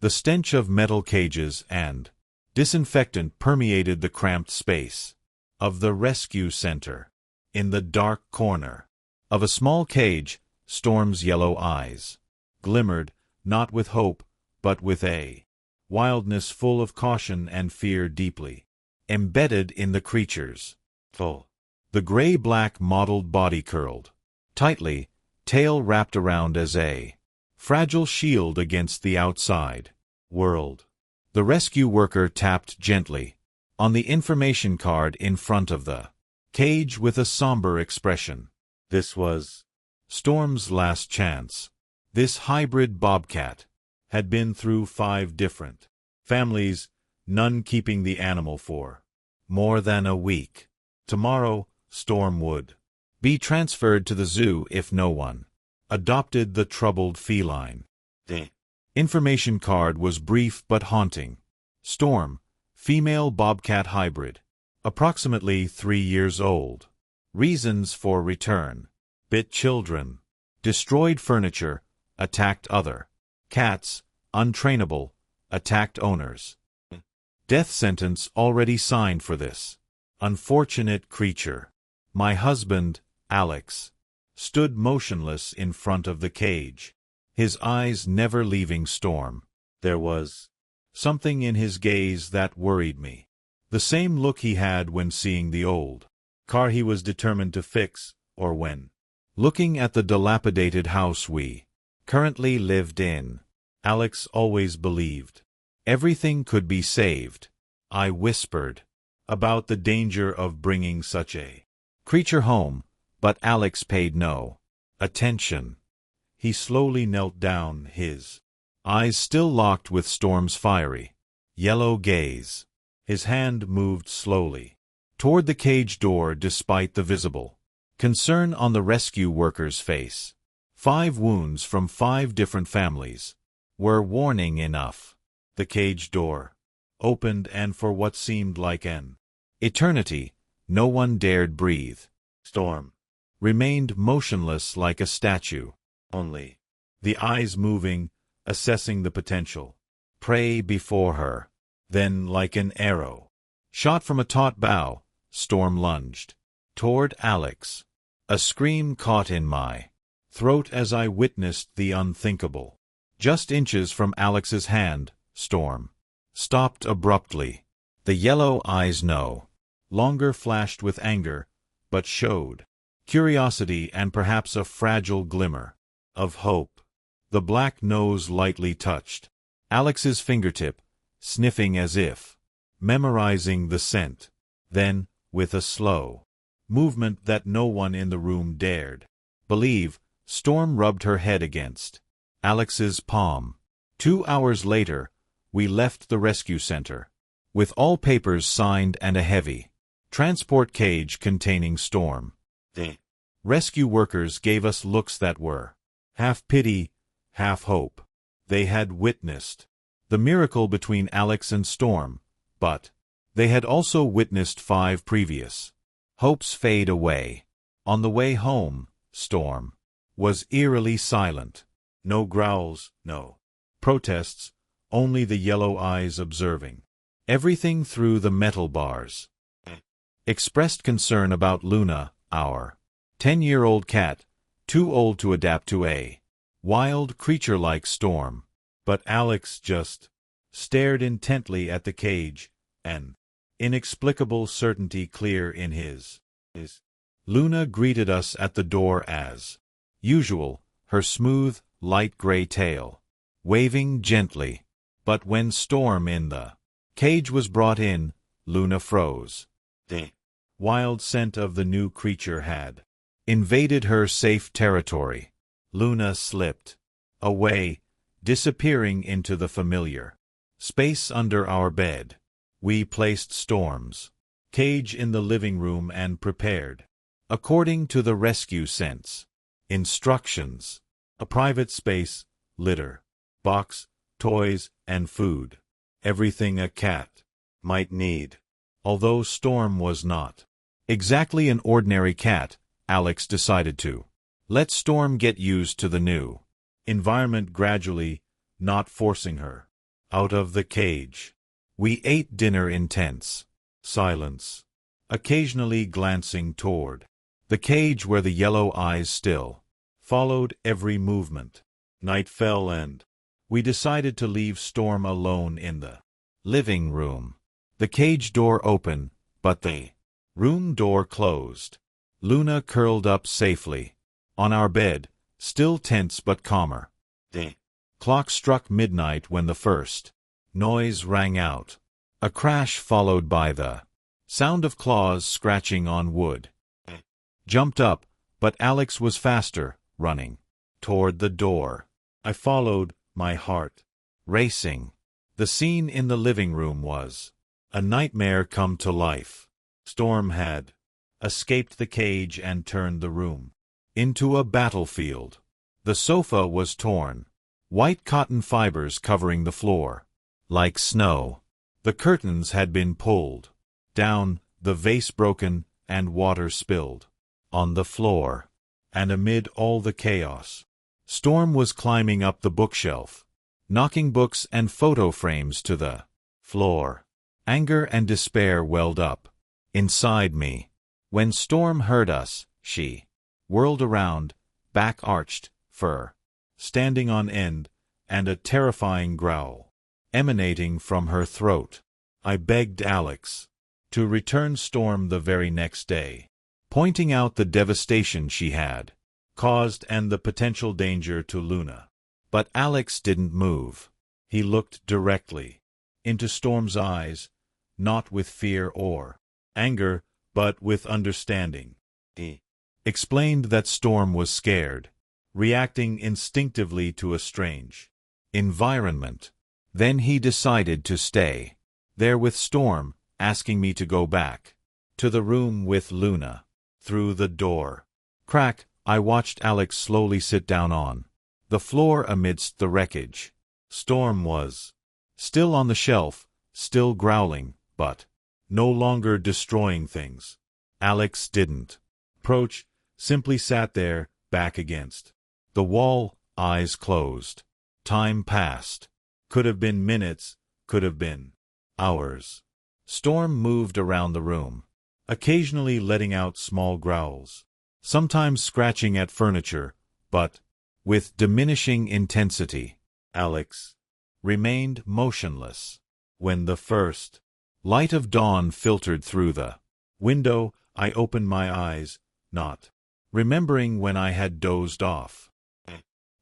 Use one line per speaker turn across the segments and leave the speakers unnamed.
The stench of metal cages and disinfectant permeated the cramped space of the rescue center. In the dark corner of a small cage, Storm's yellow eyes glimmered, not with hope, but with a wildness full of caution and fear deeply embedded in the creature's soul. The gray-black mottled body curled tightly, tail wrapped around as a fragile shield against the outside world. The rescue worker tapped gently on the information card in front of the cage with a somber expression. This was Storm's last chance. This hybrid bobcat had been through 5 different families, none keeping the animal for more than a week. Tomorrow, Storm would be transferred to the zoo if no one adopted the troubled feline. The information card was brief but haunting. Storm, female bobcat hybrid, approximately 3 years old. Reasons for return: bit children, destroyed furniture, attacked other cats, untrainable, attacked owners. Death sentence already signed for this unfortunate creature. My husband, Alex, stood motionless in front of the cage, his eyes never leaving Storm. There was something in his gaze that worried me. The same look he had when seeing the old car he was determined to fix, or when looking at the dilapidated house we currently lived in. Alex always believed everything could be saved. I whispered about the danger of bringing such a creature home, but Alex paid no attention. He slowly knelt down, his eyes still locked with Storm's fiery yellow gaze. His hand moved slowly toward the cage door despite the visible concern on the rescue worker's face. 5 wounds from 5 different families were warning enough. The cage door opened, and for what seemed like an eternity, no one dared breathe. Storm remained motionless like a statue, only the eyes moving, assessing the potential prey before her. Then, like an arrow shot from a taut bow, Storm lunged toward Alex. A scream caught in my throat as I witnessed the unthinkable. Just inches from Alex's hand, Storm stopped abruptly. The yellow eyes no longer flashed with anger, but showed curiosity and perhaps a fragile glimmer of hope. The black nose lightly touched Alex's fingertip, sniffing as if memorizing the scent. Then, with a slow movement that no one in the room dared believe, Storm rubbed her head against Alex's palm. 2 hours later, we left the rescue center, with all papers signed and a heavy transport cage containing Storm. The rescue workers gave us looks that were half pity, half hope. They had witnessed the miracle between Alex and Storm, but they had also witnessed 5 previous hopes fade away. On the way home, Storm was eerily silent. No growls, no protests, only the yellow eyes observing everything through the metal bars. Expressed concern about Luna, our 10-year-old cat, too old to adapt to a wild creature like Storm. But Alex just stared intently at the cage, an inexplicable certainty clear in his. Luna greeted us at the door as usual, her smooth, light gray tail waving gently. But when Storm in the cage was brought in, Luna froze. The wild scent of the new creature had invaded her safe territory. Luna slipped away, disappearing into the familiar space under our bed. We placed Storm's cage in the living room and prepared, according to the rescue sense instructions, a private space, litter box, toys, and food. Everything a cat might need. Although Storm was not exactly an ordinary cat, Alex decided to let Storm get used to the new environment gradually, not forcing her out of the cage. We ate dinner in tense silence, occasionally glancing toward the cage where the yellow eyes still followed every movement. Night fell and we decided to leave Storm alone in the living room. The cage door open, but the room door closed. Luna curled up safely on our bed, still tense but calmer. The clock struck midnight when the first noise rang out. A crash followed by the sound of claws scratching on wood. Jumped up, but Alex was faster, running toward the door. I followed, my heart racing. The scene in the living room was a nightmare come to life. Storm had escaped the cage and turned the room into a battlefield. The sofa was torn, white cotton fibers covering the floor like snow. The curtains had been pulled down, the vase broken, and water spilled on the floor. And amid all the chaos, Storm was climbing up the bookshelf, knocking books and photo frames to the floor. Anger and despair welled up inside me. When Storm heard us, she whirled around, back arched, fur standing on end, and a terrifying growl emanating from her throat. I begged Alex to return Storm the very next day, pointing out the devastation she had caused and the potential danger to Luna. But Alex didn't move. He looked directly into Storm's eyes, not with fear or anger, but with understanding. He explained that Storm was scared, reacting instinctively to a strange environment. Then he decided to stay there with Storm, asking me to go back to the room with Luna. Through the door crack, I watched Alex slowly sit down on the floor amidst the wreckage. Storm was still on the shelf, still growling, but no longer destroying things. Alex didn't approach, simply sat there, back against the wall, eyes closed. Time passed. Could have been minutes, could have been hours. Storm moved around the room, occasionally letting out small growls, sometimes scratching at furniture, but with diminishing intensity. Alex remained motionless. When the first light of dawn filtered through the window, I opened my eyes, not remembering when I had dozed off.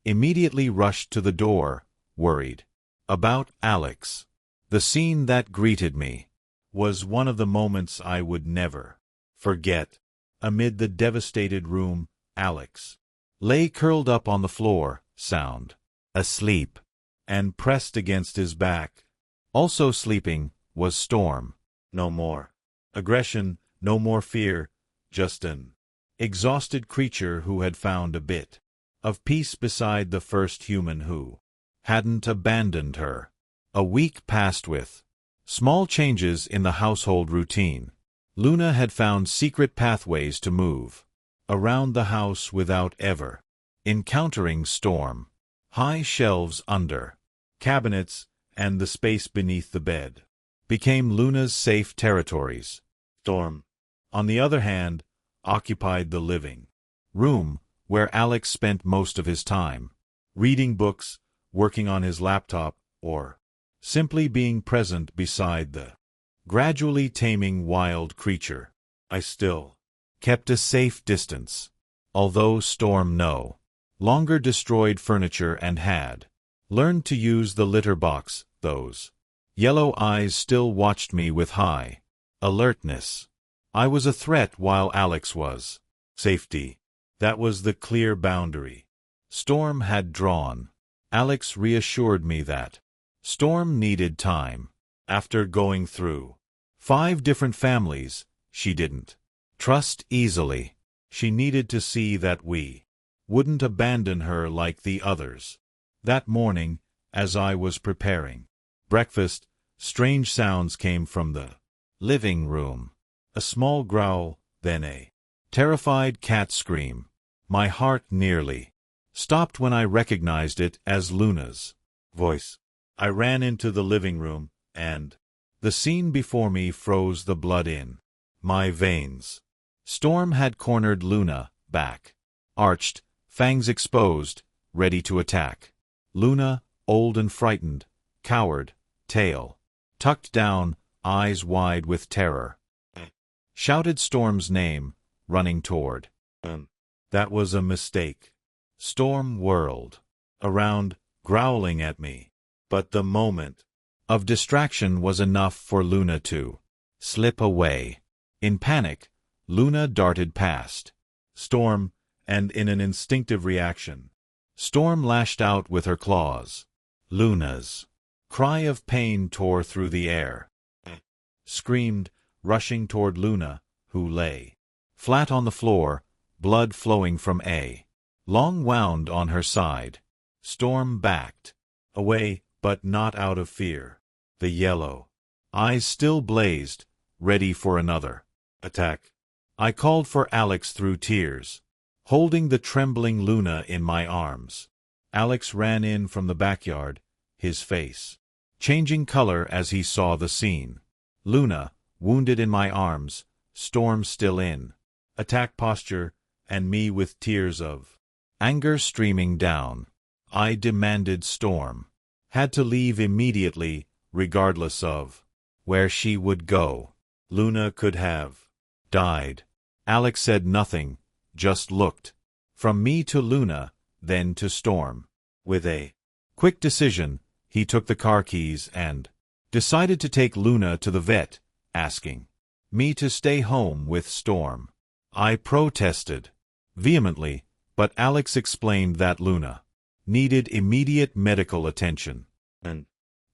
Immediately rushed to the door, worried about Alex. The scene that greeted me was one of the moments I would never forget. Amid the devastated room, Alex lay curled up on the floor, sound asleep, and pressed against his back. Also sleeping was Storm. No more aggression, no more fear, just an exhausted creature who had found a bit of peace beside the first human who hadn't abandoned her. A week passed with small changes in the household routine. Luna had found secret pathways to move around the house without ever encountering Storm. High shelves under cabinets and the space beneath the bed became Luna's safe territories. Storm, on the other hand, occupied the living room, where Alex spent most of his time, reading books, working on his laptop, or simply being present beside the gradually taming wild creature. I still kept a safe distance, although Storm no longer destroyed furniture and had learned to use the litter box. Those yellow eyes still watched me with high alertness. I was a threat while Alex was safety. That was the clear boundary Storm had drawn. Alex reassured me that Storm needed time. After going through 5 different families, she didn't trust easily. She needed to see that we wouldn't abandon her like the others. That morning, as I was preparing breakfast, strange sounds came from the living room. A small growl, then a terrified cat scream. My heart nearly stopped when I recognized it as Luna's voice. I ran into the living room, and the scene before me froze the blood in my veins. Storm had cornered Luna, back arched, fangs exposed, ready to attack. Luna, old and frightened, cowered, tail tucked down, eyes wide with terror, shouted Storm's name, running toward. That was a mistake. Storm whirled around, growling at me. But the moment of distraction was enough for Luna to slip away. In panic, Luna darted past Storm, and in an instinctive reaction, Storm lashed out with her claws. Luna's cry of pain tore through the air. Screamed, rushing toward Luna, who lay flat on the floor, blood flowing from a long wound on her side. Storm backed away, but not out of fear. The yellow eyes still blazed, ready for another attack. I called for Alex through tears, holding the trembling Luna in my arms. Alex ran in from the backyard, his face changing color as he saw the scene. Luna, wounded in my arms, Storm still in attack posture, and me with tears of anger streaming down. I demanded Storm had to leave immediately, regardless of where she would go. Luna could have died. Alex said nothing, just looked from me to Luna, then to Storm. With a quick decision, he took the car keys and decided to take Luna to the vet, asking me to stay home with Storm. I protested vehemently, but Alex explained that Luna needed immediate medical attention, and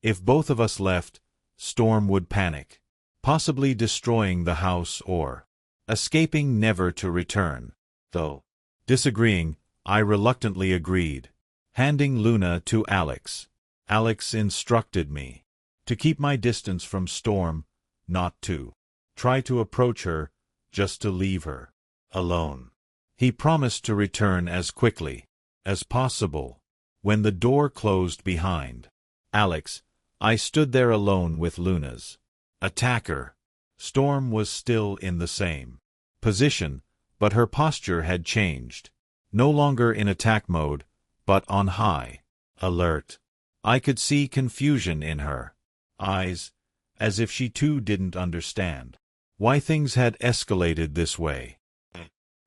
if both of us left, Storm would panic, possibly destroying the house or escaping never to return. Though disagreeing, I reluctantly agreed, handing Luna to Alex. Alex instructed me to keep my distance from Storm, not to try to approach her, just to leave her alone. He promised to return as quickly as possible. When the door closed behind Alex, I stood there alone with Luna's attacker. Storm was still in the same position, but her posture had changed. No longer in attack mode, but on high alert. I could see confusion in her eyes, as if she too didn't understand why things had escalated this way.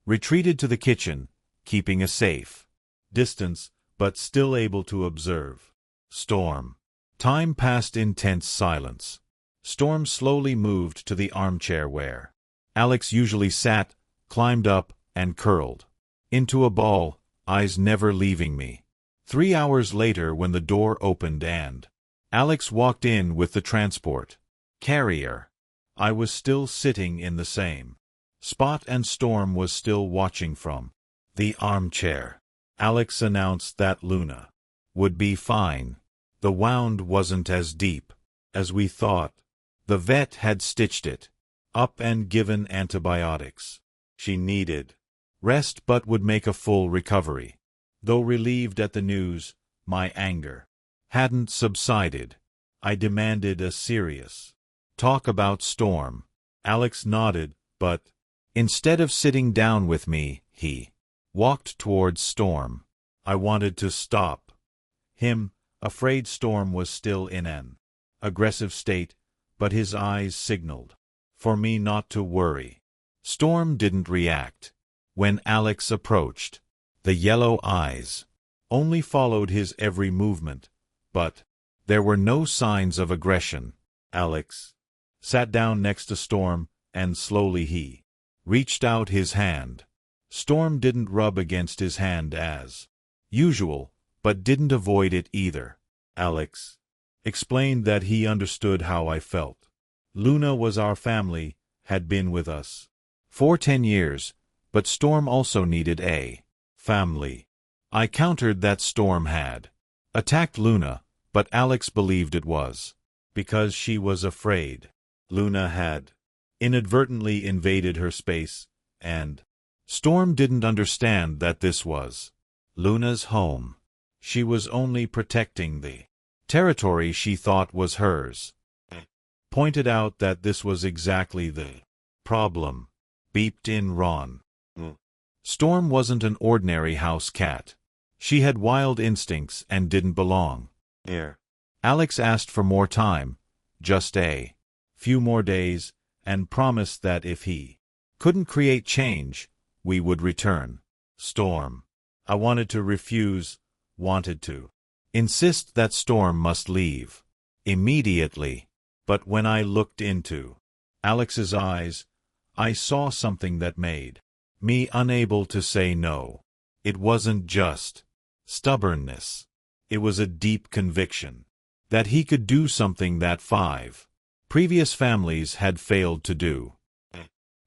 Retreated to the kitchen, keeping a safe distance, but still able to observe Storm. Time passed in tense silence. Storm slowly moved to the armchair where Alex usually sat, climbed up, and curled into a ball, eyes never leaving me. 3 hours later, when the door opened and Alex walked in with the transport carrier, I was still sitting in the same spot and Storm was still watching from the armchair. Alex announced that Luna would be fine. The wound wasn't as deep as we thought. The vet had stitched it up and given antibiotics. She needed rest but would make a full recovery. Though relieved at the news, my anger hadn't subsided. I demanded a serious talk about Storm. Alex nodded, but instead of sitting down with me, he walked towards Storm. I wanted to stop him, afraid Storm was still in an aggressive state, but his eyes signaled for me not to worry. Storm didn't react. When Alex approached, the yellow eyes only followed his every movement, but there were no signs of aggression. Alex sat down next to Storm, and slowly he reached out his hand. Storm didn't rub against his hand as usual, but didn't avoid it either. Alex explained that he understood how I felt. Luna was our family, had been with us for 10 years, but Storm also needed a family. I countered that Storm had attacked Luna, but Alex believed it was because she was afraid. Luna had inadvertently invaded her space, and Storm didn't understand that this was Luna's home. She was only protecting the territory she thought was hers. Pointed out that this was exactly the problem. Beeped in Ron. Storm wasn't an ordinary house cat. She had wild instincts and didn't belong here. Alex asked for more time, just a few more days, and promised that if he couldn't create change, we would return. Storm. I wanted to refuse, wanted to insist that Storm must leave immediately. But when I looked into Alex's eyes, I saw something that made me unable to say no. It wasn't just stubbornness. It was a deep conviction that he could do something that 5 previous families had failed to do.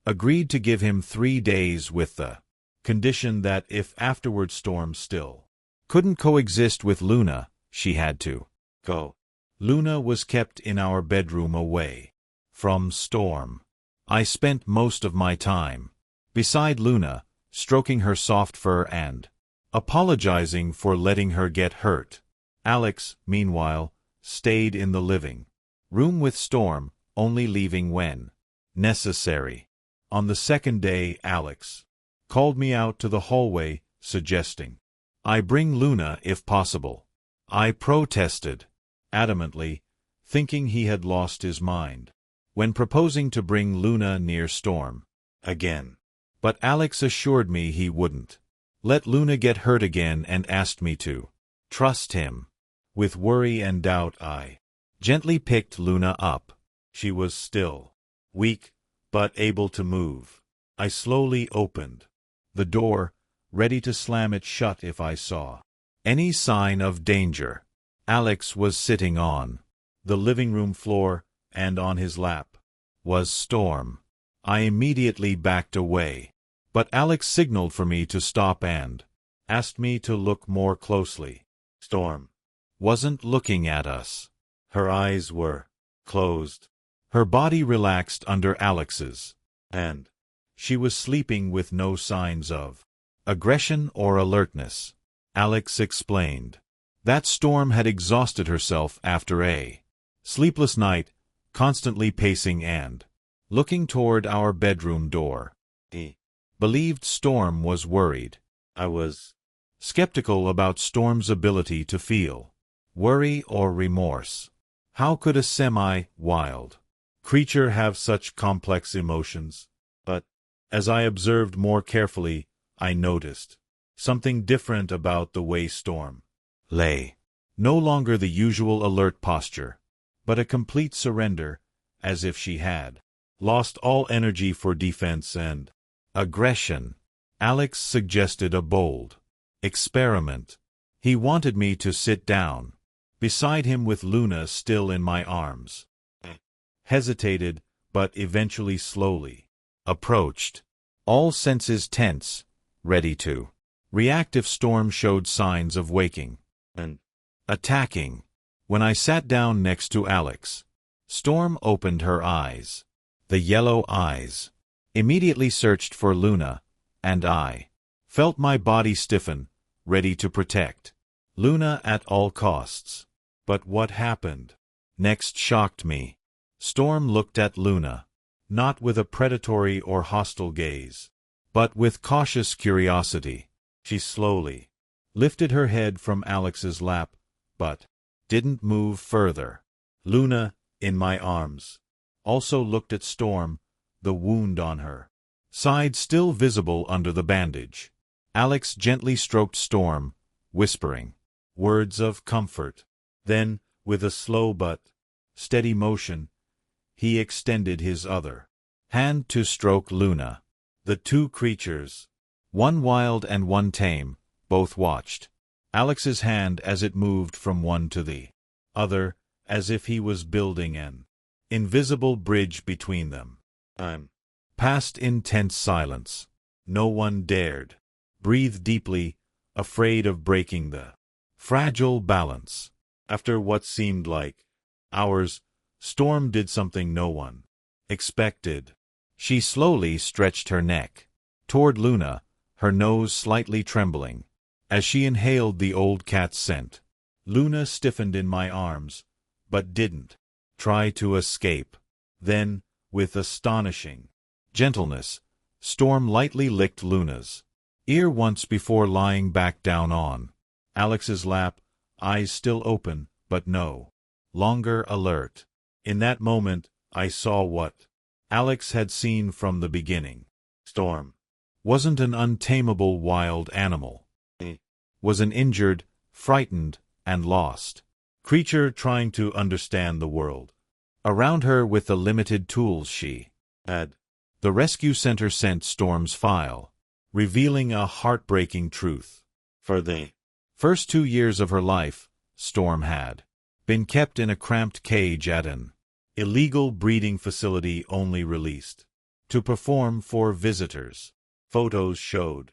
Agreed to give him 3 days with the condition that if afterward Storm still couldn't coexist with Luna, she had to go. Luna was kept in our bedroom away from Storm. I spent most of my time beside Luna, stroking her soft fur and apologizing for letting her get hurt. Alex, meanwhile, stayed in the living room with Storm, only leaving when necessary. On the second day, Alex called me out to the hallway, suggesting I bring Luna if possible. I protested adamantly, thinking he had lost his mind when proposing to bring Luna near Storm again. But Alex assured me he wouldn't let Luna get hurt again and asked me to trust him. With worry and doubt, I gently picked Luna up. She was still weak, but able to move. I slowly opened the door, ready to slam it shut if I saw any sign of danger. Alex was sitting on the living room floor, and on his lap was Storm. I immediately backed away, but Alex signaled for me to stop and asked me to look more closely. Storm wasn't looking at us. Her eyes were closed. Her body relaxed under Alex's, and she was sleeping with no signs of aggression or alertness. Alex explained that Storm had exhausted herself after a sleepless night, constantly pacing and looking toward our bedroom door. He believed Storm was worried. I was skeptical about Storm's ability to feel worry or remorse. How could a semi-wild creature have such complex emotions? But as I observed more carefully, I noticed something different about the way Storm lay. No longer the usual alert posture, but a complete surrender, as if she had lost all energy for defense and aggression. Alex suggested a bold experiment. He wanted me to sit down beside him with Luna still in my arms. Hesitated, but eventually slowly approached, all senses tense, ready to react if Storm showed signs of waking and attacking. When I sat down next to Alex, Storm opened her eyes. The yellow eyes immediately searched for Luna, and I felt my body stiffen, ready to protect Luna at all costs. But what happened next shocked me. Storm looked at Luna, not with a predatory or hostile gaze, but with cautious curiosity. She slowly lifted her head from Alex's lap, but didn't move further. Luna, in my arms, also looked at Storm, the wound on her side still visible under the bandage. Alex gently stroked Storm, whispering words of comfort. Then, with a slow but steady motion, he extended his other hand to stroke Luna. The two creatures, one wild and one tame, both watched Alex's hand as it moved from one to the other, as if he was building an invisible bridge between them. Time passed in tense silence. No one dared breathe deeply, afraid of breaking the fragile balance. After what seemed like hours, Storm did something no one expected. She slowly stretched her neck toward Luna, her nose slightly trembling, as she inhaled the old cat's scent. Luna stiffened in my arms, but didn't try to escape. Then, with astonishing gentleness, Storm lightly licked Luna's ear once before lying back down on Alex's lap, eyes still open, but no longer alert. In that moment, I saw what Alex had seen from the beginning. Storm wasn't an untamable wild animal. It was an injured, frightened, and lost creature trying to understand the world around her with the limited tools she had. The rescue center sent Storm's file, revealing a heartbreaking truth. For the first 2 years of her life, Storm had been kept in a cramped cage at an illegal breeding facility, only released to perform for visitors. Photos showed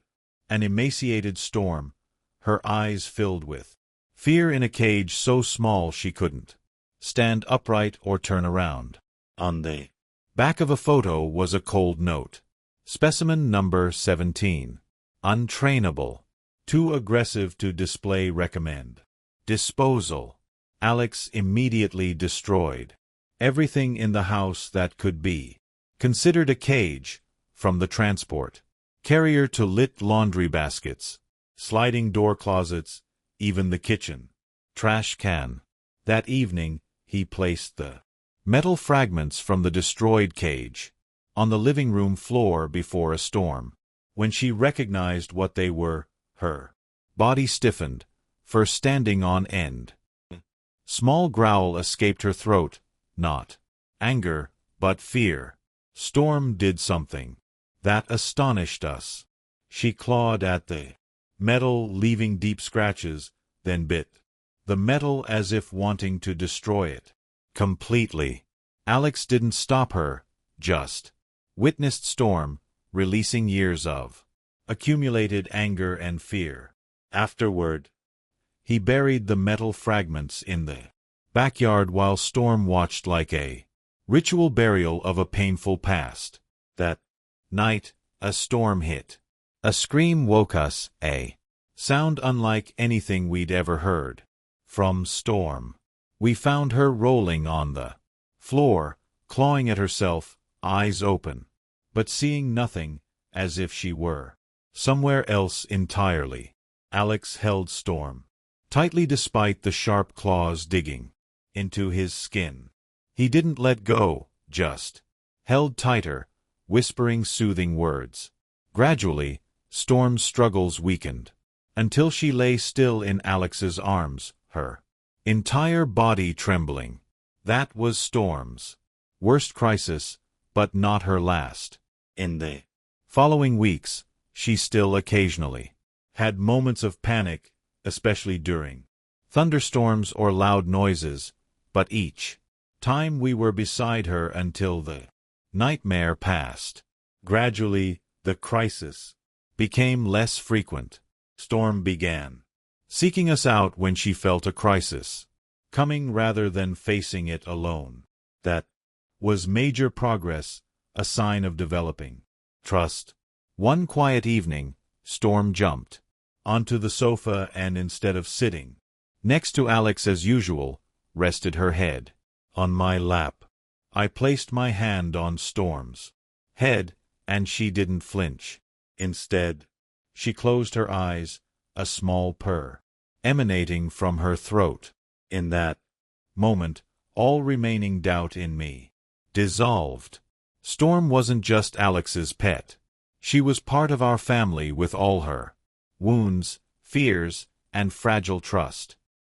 an emaciated Storm, her eyes filled with fear in a cage so small she couldn't stand upright or turn around. On the back of a photo was a cold note. Specimen number 17. Untrainable. Too aggressive to display, recommend disposal. Alex immediately destroyed everything in the house that could be considered a cage, from the transport carrier to lit laundry baskets, sliding door closets, even the kitchen trash can. That evening, he placed the metal fragments from the destroyed cage on the living room floor before a Storm. When she recognized what they were, her body stiffened, fur standing on end. Small growl escaped her throat, not anger, but fear. Storm did something that astonished us. She clawed at the metal, leaving deep scratches, then bit the metal as if wanting to destroy it completely. Alex didn't stop her, just witnessed Storm releasing years of accumulated anger and fear. Afterward, he buried the metal fragments in the backyard while Storm watched, like a ritual burial of a painful past. That night, a storm hit. A scream woke us, a sound unlike anything we'd ever heard. From Storm, we found her rolling on the floor, clawing at herself, eyes open, but seeing nothing, as if she were somewhere else entirely. Alex held Storm tightly despite the sharp claws digging into his skin. He didn't let go, just held tighter, whispering soothing words. Gradually, Storm's struggles weakened, until she lay still in Alex's arms, her entire body trembling. That was Storm's worst crisis, but not her last. In the following weeks, she still occasionally had moments of panic, especially during thunderstorms or loud noises, but each time we were beside her until the nightmare passed. Gradually, the crisis became less frequent. Storm began seeking us out when she felt a crisis coming rather than facing it alone. That was major progress, a sign of developing trust. One quiet evening, Storm jumped onto the sofa and, instead of sitting next to Alex as usual, rested her head on my lap. I placed my hand on Storm's head, and she didn't flinch. Instead, she closed her eyes, a small purr emanating from her throat. In that moment, all remaining doubt in me dissolved. Storm wasn't just Alex's pet. She was part of our family with all her wounds, fears, and fragile trust.